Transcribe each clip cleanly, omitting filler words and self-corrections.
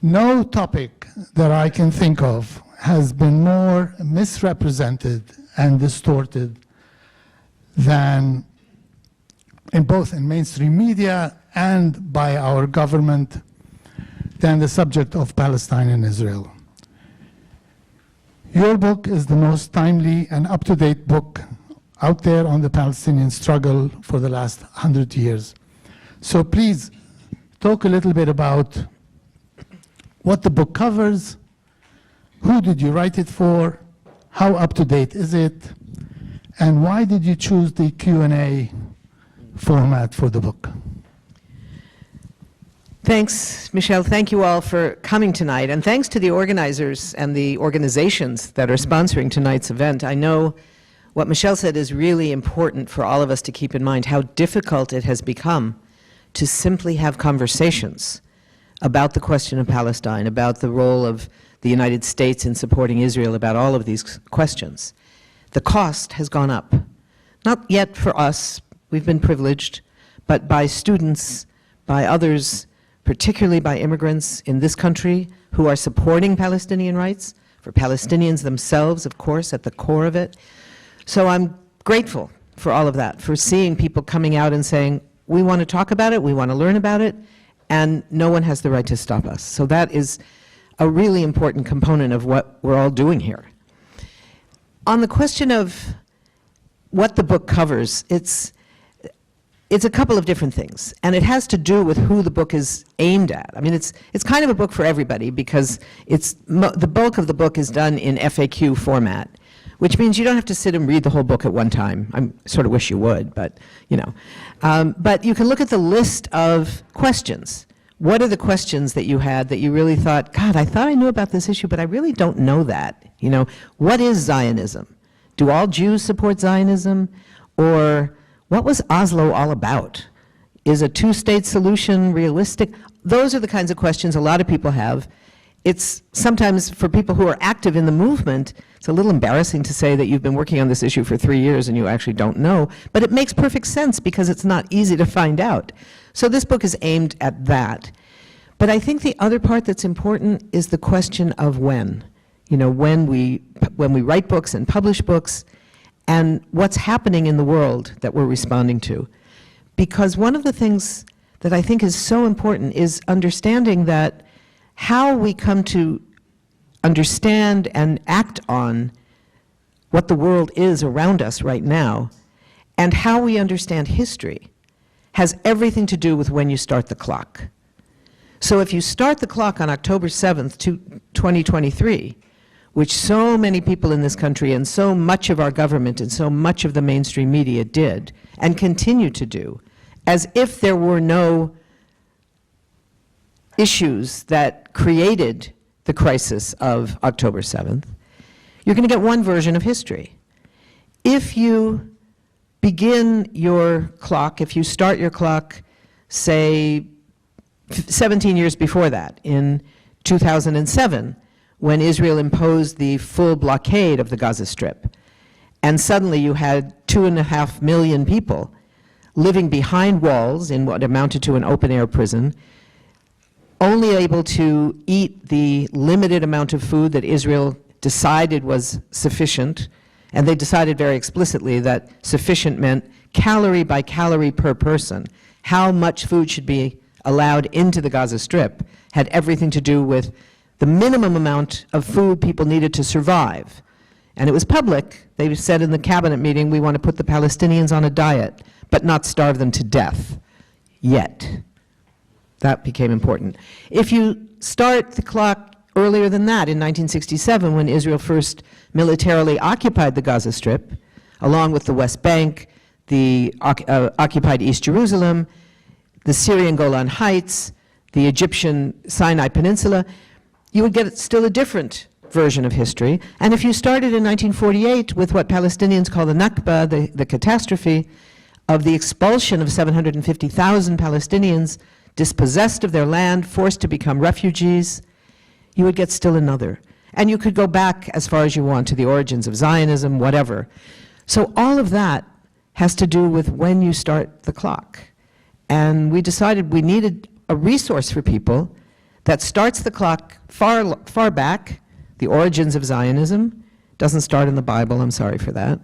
No topic that I can think of has been more misrepresented and distorted than both in mainstream media and by our government than the subject of Palestine and Israel. Your book is the most timely and up-to-date book out there on the Palestinian struggle for the last 100 years. So please talk a little bit about what the book covers, who did you write it for, how up-to-date is it, and why did you choose the Q&A format for the book? Thanks, Michel. Thank you all for coming tonight, and thanks to the organizers and the organizations that are sponsoring tonight's event. I know what Michel said is really important for all of us to keep in mind, how difficult it has become to simply have conversations about the question of Palestine, about the role of the United States in supporting Israel, about all of these questions. The cost has gone up. Not yet for us, we've been privileged, but by students, by others, particularly by immigrants in this country who are supporting Palestinian rights, for Palestinians themselves, of course, at the core of it. So I'm grateful for all of that, for seeing people coming out and saying, we want to talk about it, we want to learn about it, and no one has the right to stop us. So that is a really important component of what we're all doing here. On the question of what the book covers, it's a couple of different things, and it has to do with who the book is aimed at. I mean, it's kind of a book for everybody because the bulk of the book is done in FAQ format, which means you don't have to sit and read the whole book at one time. I sort of wish you would, but you know. But you can look at the list of questions. What are the questions that you had that you really thought, God, I thought I knew about this issue, but I really don't know that. You know, what is Zionism? Do all Jews support Zionism? Or what was Oslo all about? Is a two-state solution realistic? Those are the kinds of questions a lot of people have. It's sometimes, for people who are active in the movement, it's a little embarrassing to say that you've been working on this issue for 3 years and you actually don't know, but it makes perfect sense because it's not easy to find out. So this book is aimed at that. But I think the other part that's important is the question of when. You know, when we write books and publish books, and what's happening in the world that we're responding to. Because one of the things that I think is so important is understanding that how we come to understand and act on what the world is around us right now, and how we understand history, has everything to do with when you start the clock. So if you start the clock on October 7th, 2023, which so many people in this country and so much of our government and so much of the mainstream media did and continue to do, as if there were no issues that created the crisis of October 7th, you're going to get one version of history. If you begin your clock, if you start your clock, say, 17 years before that, in 2007, when Israel imposed the full blockade of the Gaza Strip, and suddenly you had 2.5 million people living behind walls in what amounted to an open-air prison, only able to eat the limited amount of food that Israel decided was sufficient, and they decided very explicitly that sufficient meant calorie by calorie per person. How much food should be allowed into the Gaza Strip had everything to do with the minimum amount of food people needed to survive. And it was public. They said in the cabinet meeting, we want to put the Palestinians on a diet, but not starve them to death yet. That became important. If you start the clock earlier than that, in 1967, when Israel first militarily occupied the Gaza Strip, along with the West Bank, the occupied East Jerusalem, the Syrian Golan Heights, the Egyptian Sinai Peninsula, you would get still a different version of history. And if you started in 1948 with what Palestinians call the Nakba, the catastrophe of the expulsion of 750,000 Palestinians dispossessed of their land, forced to become refugees, you would get still another. And you could go back as far as you want to the origins of Zionism, whatever. So all of that has to do with when you start the clock. And we decided we needed a resource for people that starts the clock far back. The origins of Zionism doesn't start in the Bible, I'm sorry for that.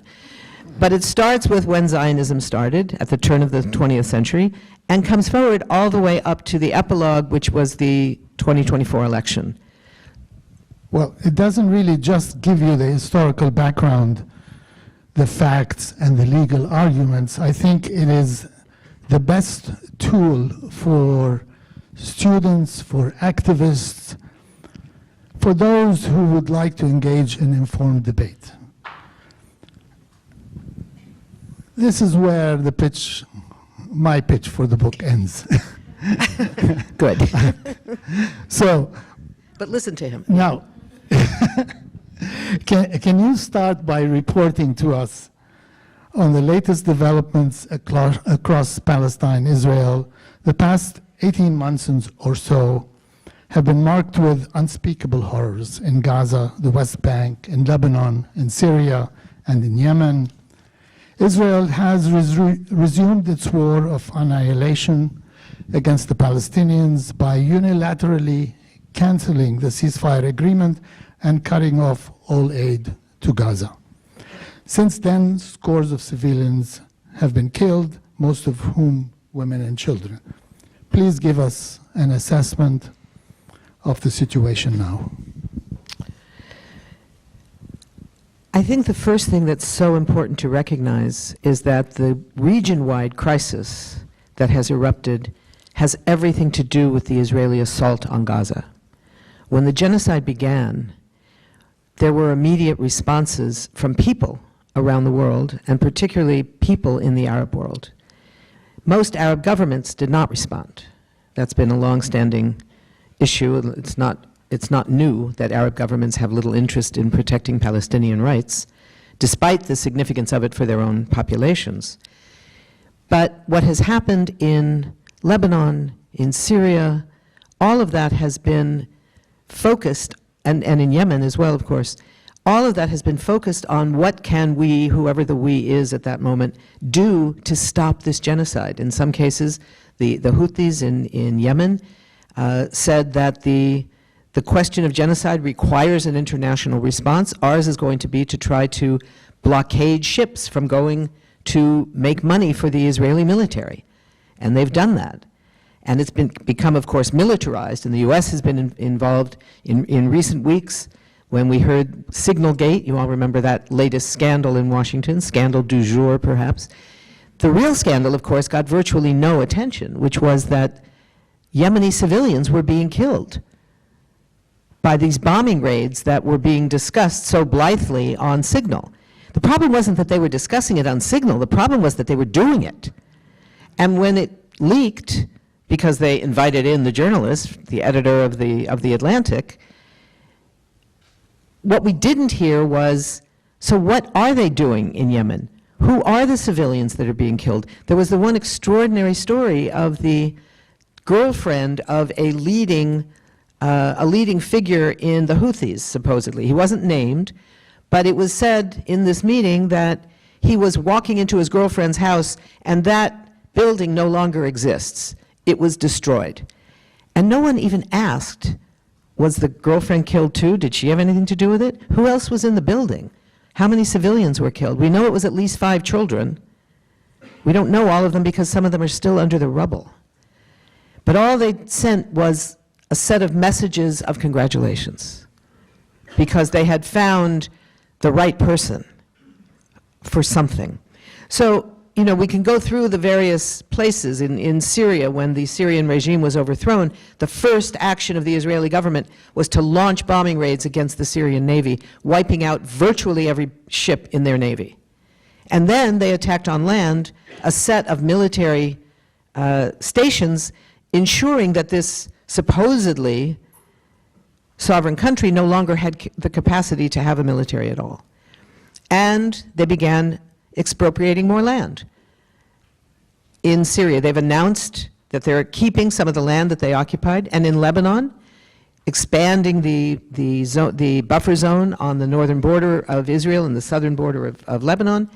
But it starts with when Zionism started at the turn of the 20th century and comes forward all the way up to the epilogue, which was the 2024 election. Well, it doesn't really just give you the historical background, the facts, and the legal arguments. I think it is the best tool for students, for activists, for those who would like to engage in informed debate. This is where the pitch, my pitch for the book ends. Good. So, but listen to him. now, can you start by reporting to us on the latest developments across Palestine, Israel? The past 18 months or so have been marked with unspeakable horrors in Gaza, the West Bank, in Lebanon, in Syria, and in Yemen. Israel has resumed its war of annihilation against the Palestinians by unilaterally canceling the ceasefire agreement and cutting off all aid to Gaza. Since then, scores of civilians have been killed, most of whom women and children. Please give us an assessment of the situation now. I think the first thing that's so important to recognize is that the region-wide crisis that has erupted has everything to do with the Israeli assault on Gaza. When the genocide began, there were immediate responses from people around the world, and particularly people in the Arab world. Most Arab governments did not respond. That's been a long-standing issue. It's not new that Arab governments have little interest in protecting Palestinian rights, despite the significance of it for their own populations. But what has happened in Lebanon, in Syria, all of that has been focused, and in Yemen as well, of course, all of that has been focused on what can we, whoever the we is at that moment, do to stop this genocide. In some cases, the Houthis in Yemen said that the question of genocide requires an international response. Ours is going to be to try to blockade ships from going to make money for the Israeli military. And they've done that. And it's become, of course, militarized. And the U.S. has been involved in recent weeks when we heard Signalgate. You all remember that latest scandal in Washington, scandal du jour, perhaps. The real scandal, of course, got virtually no attention, which was that Yemeni civilians were being killed by these bombing raids that were being discussed so blithely on Signal. The problem wasn't that they were discussing it on Signal. The problem was that they were doing it. And when it leaked, because they invited in the journalist, the editor of the Atlantic, what we didn't hear was, so what are they doing in Yemen? Who are the civilians that are being killed? There was the one extraordinary story of the girlfriend of a leading figure in the Houthis, supposedly. He wasn't named, but it was said in this meeting that he was walking into his girlfriend's house and that building no longer exists. It was destroyed. And no one even asked, was the girlfriend killed too? Did she have anything to do with it? Who else was in the building? How many civilians were killed? We know it was at least 5 children. We don't know all of them because some of them are still under the rubble. But all they sent was a set of messages of congratulations because they had found the right person for something. So, you know, we can go through the various places. In Syria, when the Syrian regime was overthrown, the first action of the Israeli government was to launch bombing raids against the Syrian Navy, wiping out virtually every ship in their Navy. And then they attacked on land a set of military stations, ensuring that this supposedly sovereign country no longer had the capacity to have a military at all. And they began expropriating more land. In Syria, they've announced that they're keeping some of the land that they occupied, and in Lebanon, expanding the buffer zone on the northern border of Israel and the southern border of Lebanon.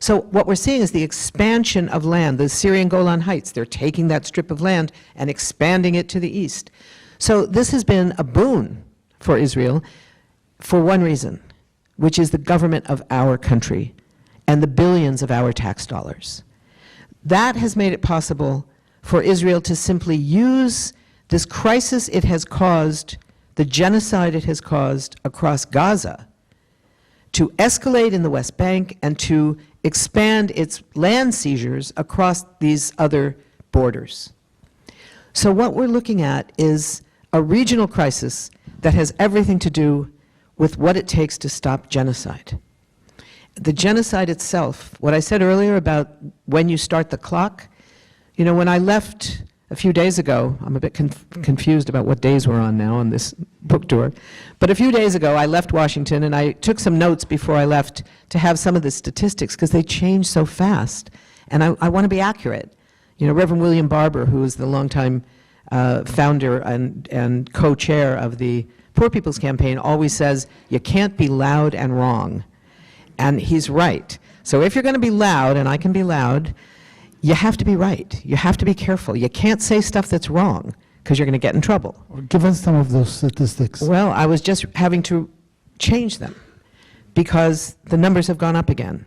So what we're seeing is the expansion of land, the Syrian Golan Heights. They're taking that strip of land and expanding it to the east. So this has been a boon for Israel for one reason, which is the government of our country and the billions of our tax dollars. That has made it possible for Israel to simply use this crisis it has caused, the genocide it has caused across Gaza, to escalate in the West Bank and to expand its land seizures across these other borders. So what we're looking at is a regional crisis that has everything to do with what it takes to stop genocide. The genocide itself, what I said earlier about when you start the clock, you know, when I left a few days ago, I'm a bit confused about what days we're on now on this book tour, but a few days ago I left Washington and I took some notes before I left to have some of the statistics because they change so fast, and I want to be accurate. You know, Reverend William Barber, who is the longtime founder and co-chair of the Poor People's Campaign, always says, you can't be loud and wrong. And he's right. So if you're going to be loud, and I can be loud, you have to be right. You have to be careful. You can't say stuff that's wrong because you're going to get in trouble. Give us some of those statistics. Well, I was just having to change them because the numbers have gone up again.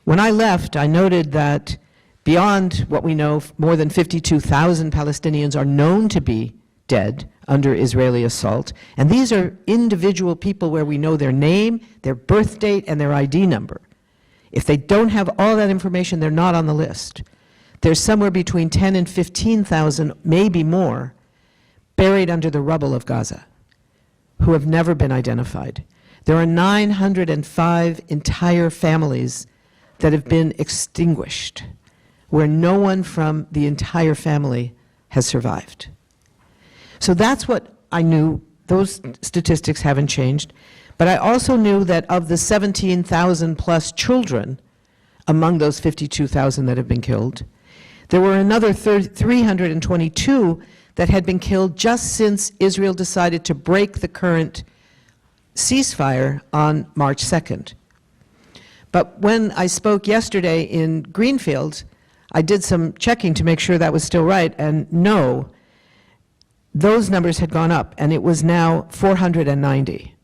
When I left, I noted that beyond what we know, more than 52,000 Palestinians are known to be dead under Israeli assault. And these are individual people where we know their name, their birth date, and their ID number. If they don't have all that information, they're not on the list. There's somewhere between 10 and 15,000, maybe more, buried under the rubble of Gaza, who have never been identified. There are 905 entire families that have been extinguished, where no one from the entire family has survived. So that's what I knew. Those statistics haven't changed. But I also knew that of the 17,000 plus children among those 52,000 that have been killed, there were another 322 that had been killed just since Israel decided to break the current ceasefire on March 2nd. But when I spoke yesterday in Greenfield, I did some checking to make sure that was still right, and no, those numbers had gone up, and it was now 490.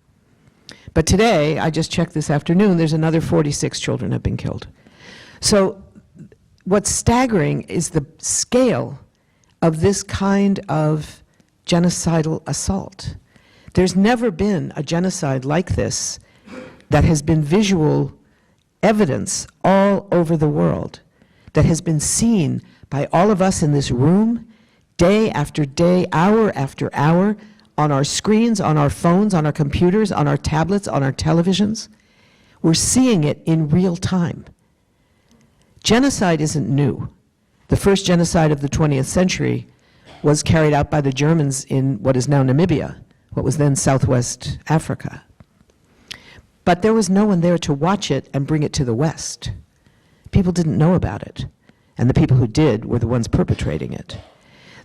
But today, I just checked this afternoon, there's another 46 children have been killed. So what's staggering is the scale of this kind of genocidal assault. There's never been a genocide like this that has been visual evidence all over the world, that has been seen by all of us in this room, day after day, hour after hour, on our screens, on our phones, on our computers, on our tablets, on our televisions. We're seeing it in real time. Genocide isn't new. The first genocide of the 20th century was carried out by the Germans in what is now Namibia, what was then Southwest Africa. But there was no one there to watch it and bring it to the West. People didn't know about it, and the people who did were the ones perpetrating it.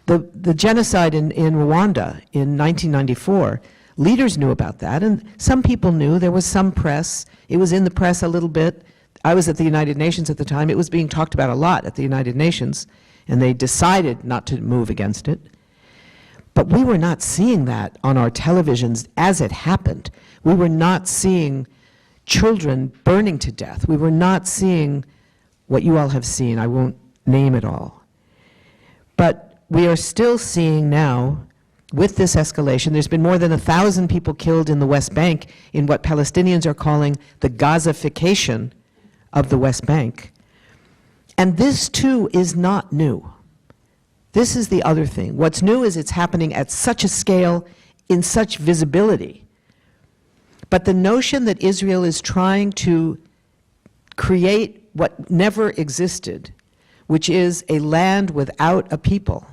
The genocide in Rwanda in 1994, leaders knew about that, and some people knew. There was some press. It was in the press a little bit. I was at the United Nations at the time. It was being talked about a lot at the United Nations, and they decided not to move against it. But we were not seeing that on our televisions as it happened. We were not seeing children burning to death. We were not seeing what you all have seen. I won't name it all. But we are still seeing now, with this escalation, there's been more than 1,000 people killed in the West Bank in what Palestinians are calling the Gazification of the West Bank. And this, too, is not new. This is the other thing. What's new is it's happening at such a scale, in such visibility. But the notion that Israel is trying to create what never existed, which is a land without a people,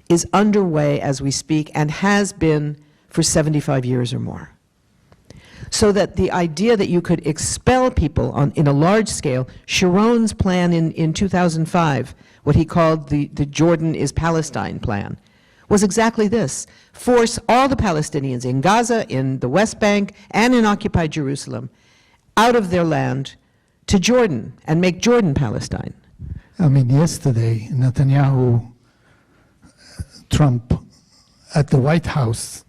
is underway as we speak and has been for 75 years or more. So that the idea that you could expel people in a large scale, Sharon's plan in 2005, what he called the Jordan is Palestine plan, was exactly this: force all the Palestinians in Gaza, in the West Bank, and in occupied Jerusalem out of their land to Jordan and make Jordan Palestine. I mean, yesterday, Netanyahu, Trump, at the White House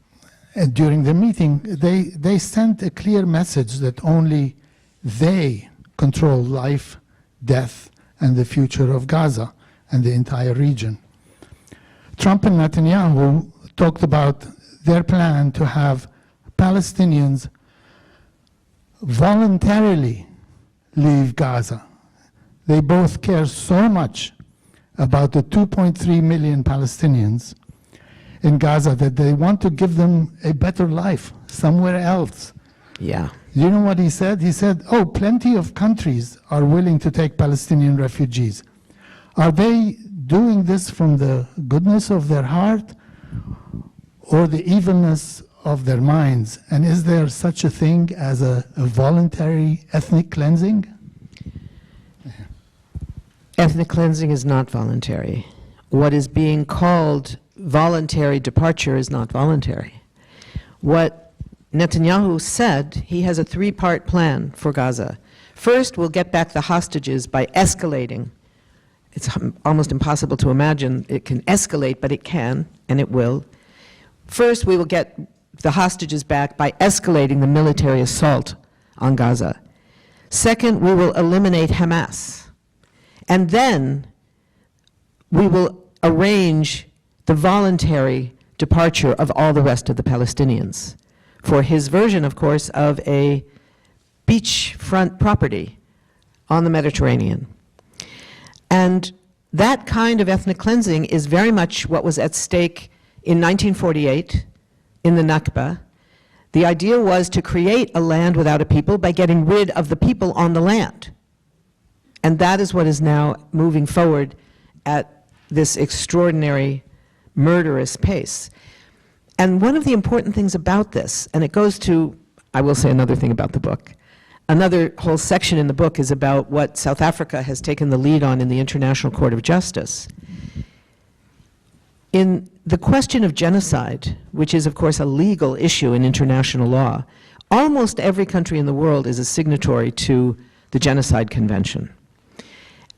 during the meeting, they sent a clear message that only they control life, death, and the future of Gaza and the entire region. Trump and Netanyahu talked about their plan to have Palestinians voluntarily leave Gaza. They both care so much about the 2.3 million Palestinians in Gaza that they want to give them a better life somewhere else. Yeah. You know what he said? He said, oh, plenty of countries are willing to take Palestinian refugees. Are they doing this from the goodness of their heart or the evilness of their minds? And is there such a thing as a voluntary ethnic cleansing? Ethnic cleansing is not voluntary. What is being called voluntary departure is not voluntary. What Netanyahu said, he has a three-part plan for Gaza. First, we'll get back the hostages by escalating. It's almost impossible to imagine it can escalate, but it can, and it will. First, we will get the hostages back by escalating the military assault on Gaza. Second, we will eliminate Hamas. And then we will arrange the voluntary departure of all the rest of the Palestinians for his version, of course, of a beachfront property on the Mediterranean. And that kind of ethnic cleansing is very much what was at stake in 1948 in the Nakba. The idea was to create a land without a people by getting rid of the people on the land. And that is what is now moving forward at this extraordinary, murderous pace. And one of the important things about this, and it goes to, I will say another thing about the book. Another whole section in the book is about what South Africa has taken the lead on in the International Court of Justice. In the question of genocide, which is of course a legal issue in international law, almost every country in the world is a signatory to the Genocide Convention.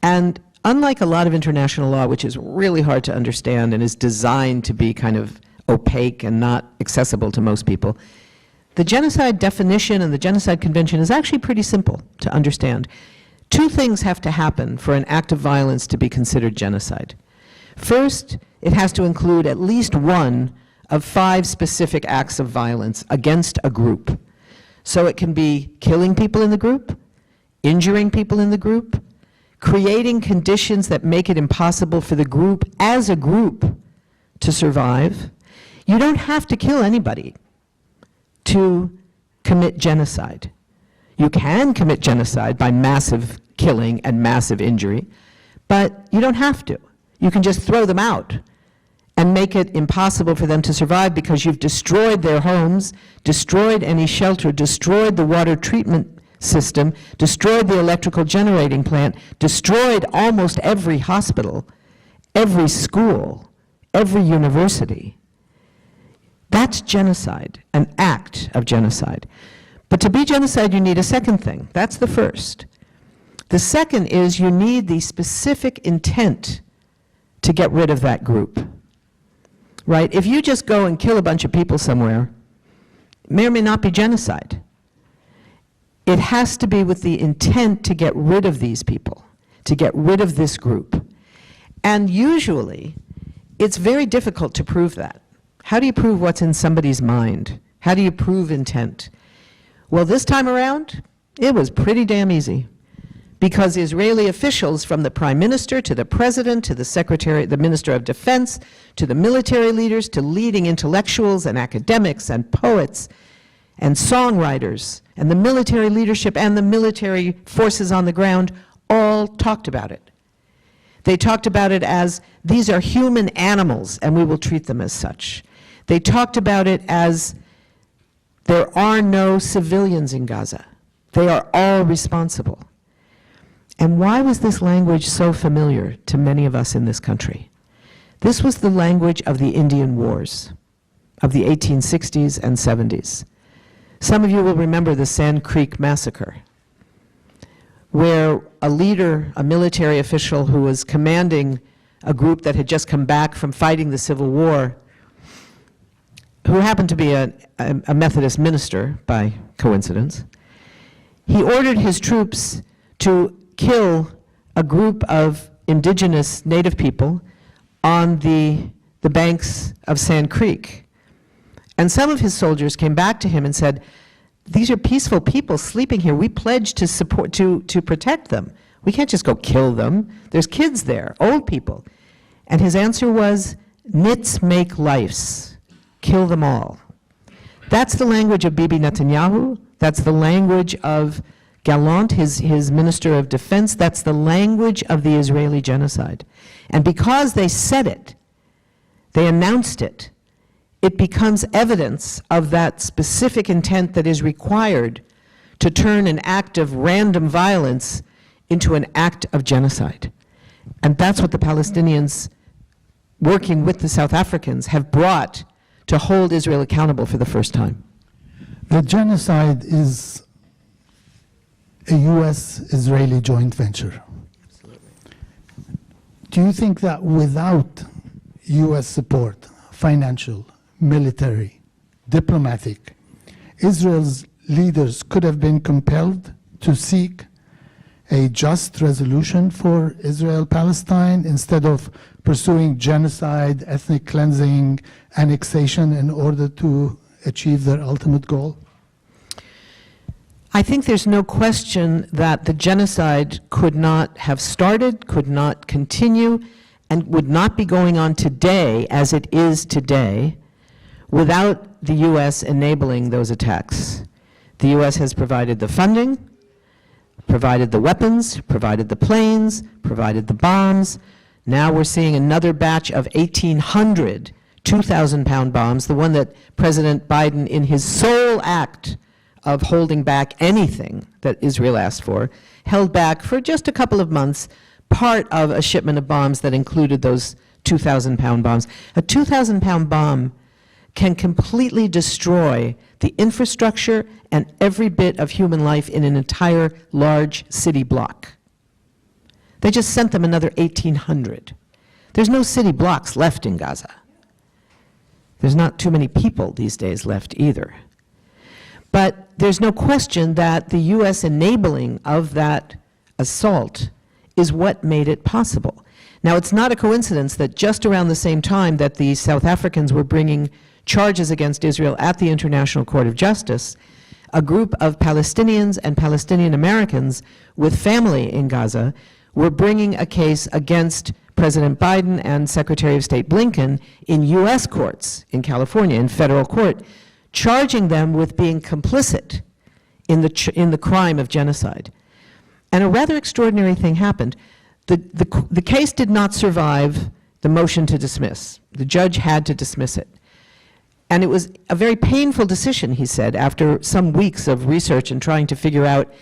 And unlike a lot of international law, which is really hard to understand and is designed to be kind of opaque and not accessible to most people, the genocide definition and the Genocide Convention is actually pretty simple to understand. Two things have to happen for an act of violence to be considered genocide. First, it has to include at least one of 5 specific acts of violence against a group. So it can be killing people in the group, injuring people in the group, creating conditions that make it impossible for the group as a group to survive. You don't have to kill anybody to commit genocide. You can commit genocide by massive killing and massive injury, but you don't have to. You can just throw them out and make it impossible for them to survive because you've destroyed their homes, destroyed any shelter, destroyed the water treatment system, destroyed the electrical generating plant, destroyed almost every hospital, every school, every university. That's genocide, an act of genocide. But to be genocide, you need a second thing. That's the first. The second is you need the specific intent to get rid of that group, right? If you just go and kill a bunch of people somewhere, it may or may not be genocide. It has to be with the intent to get rid of these people, to get rid of this group. And usually, it's very difficult to prove that. How do you prove what's in somebody's mind? How do you prove intent? Well, this time around, it was pretty damn easy, because Israeli officials, from the prime minister to the president to the secretary, the minister of defense, to the military leaders, to leading intellectuals and academics and poets and songwriters, and the military leadership and the military forces on the ground all talked about it. They talked about it as, these are human animals and we will treat them as such. They talked about it as, there are no civilians in Gaza. They are all responsible. And why was this language so familiar to many of us in this country? This was the language of the Indian Wars of the 1860s and 70s. Some of you will remember the Sand Creek Massacre, where a leader, a military official who was commanding a group that had just come back from fighting the Civil War, who happened to be a Methodist minister by coincidence, he ordered his troops to kill a group of indigenous native people on the banks of Sand Creek. And some of his soldiers came back to him and said, these are peaceful people sleeping here. We pledged to support, to protect them. We can't just go kill them. There's kids there, old people. And his answer was, nits make lives. Kill them all. That's the language of Bibi Netanyahu. That's the language of Gallant, his minister of defense. That's the language of the Israeli genocide. And because they said it, they announced it, it becomes evidence of that specific intent that is required to turn an act of random violence into an act of genocide. And that's what the Palestinians, working with the South Africans, have brought to hold Israel accountable for the first time. The genocide is a U.S.-Israeli joint venture. Absolutely. Do you think that without U.S. support, financial, military, diplomatic, Israel's leaders could have been compelled to seek a just resolution for Israel-Palestine instead of pursuing genocide, ethnic cleansing, annexation in order to achieve their ultimate goal? I think there's no question that the genocide could not have started, could not continue, and would not be going on today as it is today without the U.S. enabling those attacks. The U.S. has provided the funding, provided the weapons, provided the planes, provided the bombs. Now we're seeing another batch of 1,800 2,000-pound bombs, the one that President Biden, in his sole act of holding back anything that Israel asked for, held back for just a couple of months part of a shipment of bombs that included those 2,000-pound bombs. A 2,000-pound bomb can completely destroy the infrastructure and every bit of human life in an entire large city block. They just sent them another 1,800. There's no city blocks left in Gaza. There's not too many people these days left either. But there's no question that the U.S. enabling of that assault is what made it possible. Now, it's not a coincidence that just around the same time that the South Africans were bringing charges against Israel at the International Court of Justice, a group of Palestinians and Palestinian Americans with family in Gaza were bringing a case against President Biden and Secretary of State Blinken in U.S. courts in California, in federal court, charging them with being complicit in the crime of genocide. And a rather extraordinary thing happened. The case did not survive the motion to dismiss. The judge had to dismiss it. And it was a very painful decision, he said, after some weeks of research and trying to figure out,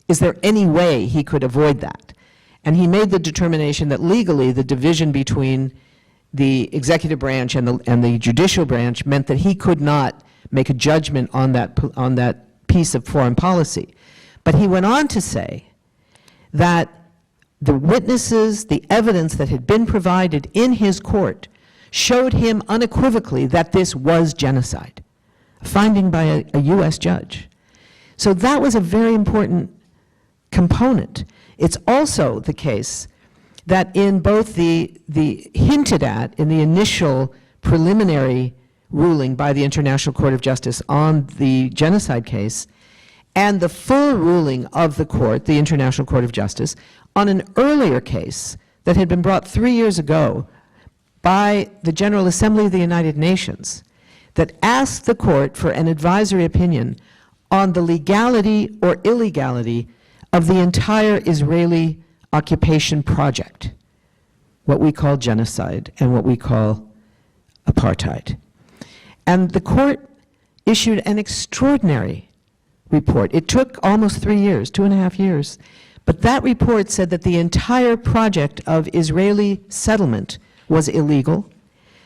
is there any way he could avoid that? And he made the determination that legally the division between the executive branch and the judicial branch meant that he could not make a judgment on that piece of foreign policy. But he went on to say that the witnesses, the evidence that had been provided in his court showed him unequivocally that this was genocide, a finding by a U.S. judge. So that was a very important component. It's also the case that in both the hinted at in the initial preliminary ruling by the International Court of Justice on the genocide case and the full ruling of the court, the International Court of Justice, on an earlier case that had been brought 3 years ago by the General Assembly of the United Nations that asked the court for an advisory opinion on the legality or illegality of the entire Israeli occupation project, what we call genocide and what we call apartheid. And the court issued an extraordinary report. It took almost 3 years, 2.5 years, but that report said that the entire project of Israeli settlement was illegal,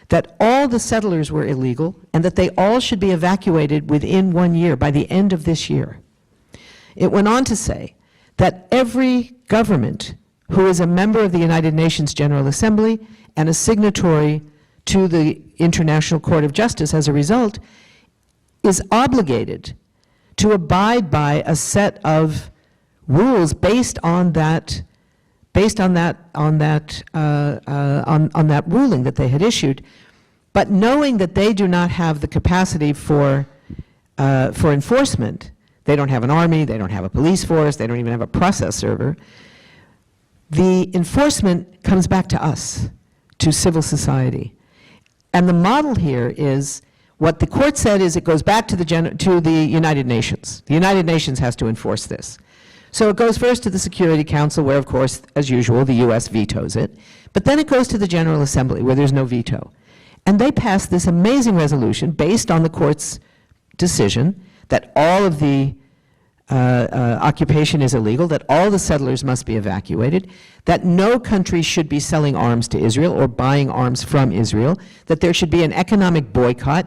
that all the settlers were illegal, and that they all should be evacuated within 1 year, by the end of this year. It went on to say that every government who is a member of the United Nations General Assembly and a signatory to the International Court of Justice as a result, is obligated to abide by a set of rules based on that ruling that they had issued, but knowing that they do not have the capacity for enforcement. They don't have an army, they don't have a police force, they don't even have a process server. The enforcement comes back to us, to civil society. And the model here is, what the court said is it goes back to the United Nations. The United Nations has to enforce this. So it goes first to the Security Council, where, of course, as usual, the US vetoes it. But then it goes to the General Assembly, where there's no veto. And they pass this amazing resolution based on the court's decision that all of the occupation is illegal, that all the settlers must be evacuated, that no country should be selling arms to Israel or buying arms from Israel, that there should be an economic boycott,